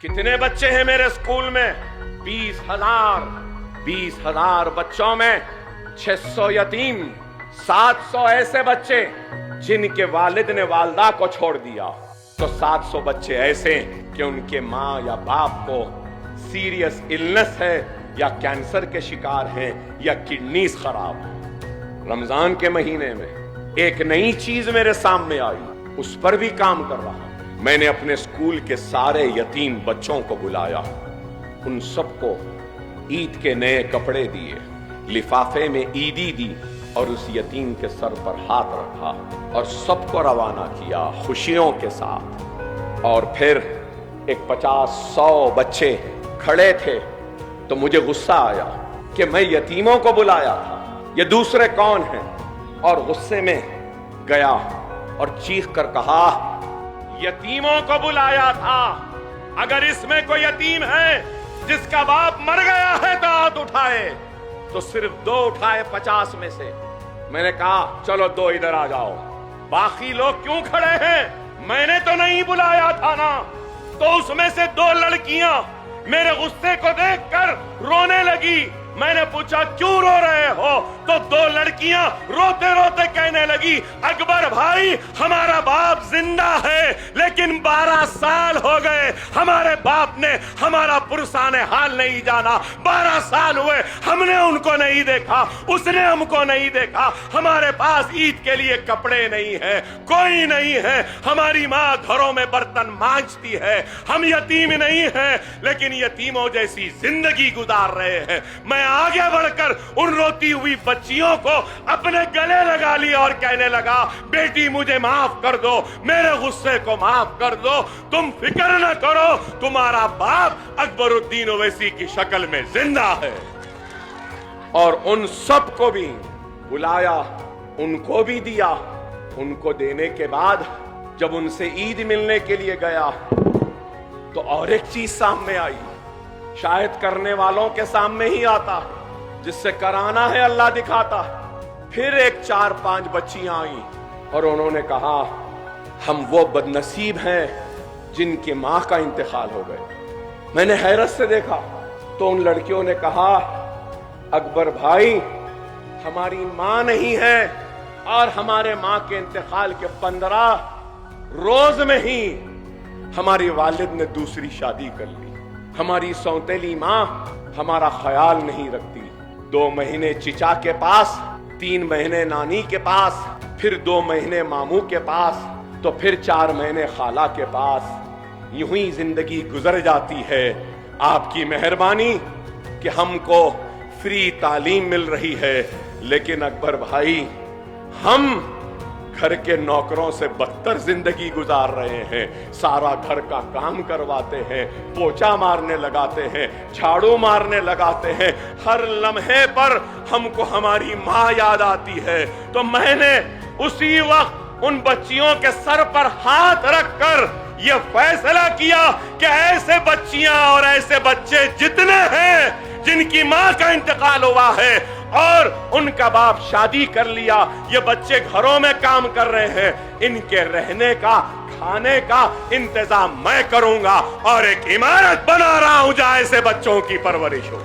कितने बच्चे हैं मेरे स्कूल में? 20,000 बच्चों में 600 यतीम, 700 ऐसे बच्चे जिनके वालिद ने वालदा को छोड़ दिया, तो 700 बच्चे ऐसे कि उनके माँ या बाप को सीरियस इलनेस है या कैंसर के शिकार हैं या किडनीज खराब है। रमजान के महीने में एक नई चीज मेरे सामने आई, उस पर भी काम कर रहा। मैंने अपने स्कूल के सारे यतीम बच्चों को बुलाया, उन सबको ईद के नए कपड़े दिए, लिफाफे में ईदी दी और उस यतीम के सर पर हाथ रखा और सबको रवाना किया खुशियों के साथ। और फिर एक 50-100 बच्चे खड़े थे, तो मुझे गुस्सा आया कि मैं यतीमों को बुलाया था, ये दूसरे कौन हैं? और गुस्से में गया और चीख कर कहा, यतीमों को बुलाया था, अगर इसमें कोई यतीम है जिसका बाप मर गया है तो हाथ उठाए। तो सिर्फ 2 उठाए 50 में से। मैंने कहा चलो 2 इधर आ जाओ, बाकी लोग क्यों खड़े हैं? मैंने तो नहीं बुलाया था ना। तो उसमें से 2 लड़कियां मेरे गुस्से को देखकर रोने लगी। मैंने पूछा क्यों रो रहे हो? तो 2 लड़कियां रोते रोते कहने लगी, अकबर भाई हमारा बाप जिंदा है लेकिन 12 साल हो गए, हमारे बाप ने हमारा पुरसाने हाल नहीं जाना, 12 साल हुए हमने उनको नहीं देखा, उसने हमको नहीं देखा, हमारे पास ईद के लिए कपड़े नहीं है, कोई नहीं है, हमारी माँ घरों में बर्तन मांजती है, हम यतीम नहीं हैं लेकिन यतीमों जैसी जिंदगी गुजार रहे हैं। मैं आगे बढ़कर उन रोती हुई बच्चियों को अपने गले लगा लिया और कहने लगा, बेटी मुझे माफ कर दो, मेरे गुस्से को माफ कर दो, तुम फिक्र न करो, तुम्हारा बाप अकबरुद्दीन ओवैसी की शक्ल में जिंदा है। और उन सब को भी बुलाया, उनको भी दिया। उनको देने के बाद जब उनसे ईद मिलने के लिए गया तो और एक चीज सामने आई, शायद करने वालों के सामने ही आता, जिससे कराना है अल्लाह दिखाता। फिर एक 4-5 बच्चियां आई और उन्होंने कहा, हम वो बदनसीब हैं जिनकी माँ का इंतकाल हो गए। मैंने हैरत से देखा तो उन लड़कियों ने कहा, अकबर भाई हमारी माँ नहीं है और हमारे माँ के इंतकाल के 15 रोज में ही हमारी वालिद ने दूसरी शादी कर ली। हमारी सौतेली माँ हमारा ख्याल नहीं रखती। 2 महीने चिचा के पास, 3 महीने नानी के पास, फिर 2 महीने मामू के पास, तो फिर 4 महीने खाला के पास। यूं ही जिंदगी गुजर जाती है। आपकी मेहरबानी कि हमको फ्री तालीम मिल रही है, लेकिन अकबर भाई हम घर के नौकरों से बदतर जिंदगी गुजार रहे हैं। सारा घर का काम करवाते हैं, पोछा मारने लगाते हैं, झाड़ू मारने लगाते हैं, हर लम्हे पर हमको हमारी माँ याद आती है। तो मैंने उसी वक्त उन बच्चियों के सर पर हाथ रखकर यह फैसला किया कि ऐसे बच्चियां और ऐसे बच्चे जितने हैं जिनकी माँ का इंतकाल हुआ है और उनका बाप शादी कर लिया, ये बच्चे घरों में काम कर रहे हैं, इनके रहने का, खाने का इंतजाम मैं करूंगा और एक इमारत बना रहा हूं जहां ऐसे बच्चों की परवरिश हो।